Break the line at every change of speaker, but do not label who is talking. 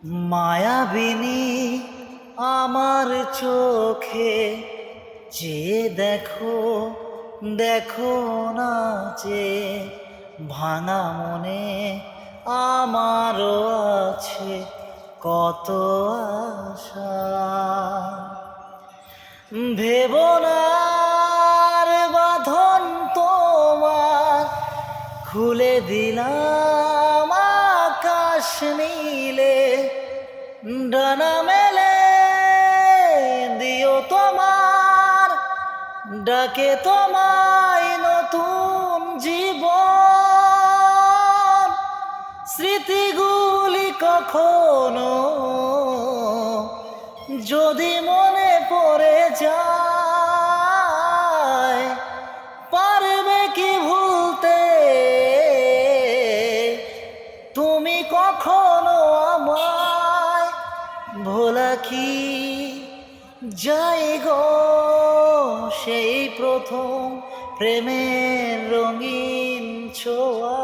মায়াবিনী আমার চোখে যে দেখো দেখো না যে ভাঙা মনে আমারও আছে কত আশা। ভেবো না আর বাঁধন তোমার, খুলে দিলাম আকাশ নীলে, ডানা মেলে দিও তোমার ডাকে তোমায় নতুন জীবন। স্মৃতিগুলি কখনো যদি মনে পড়ে যায়, পারবে কি ভুলতে তুমি কখনো আমায়? ভোলা কি যাই গো সেই প্রথম প্রেমের রঙিন ছোঁয়া।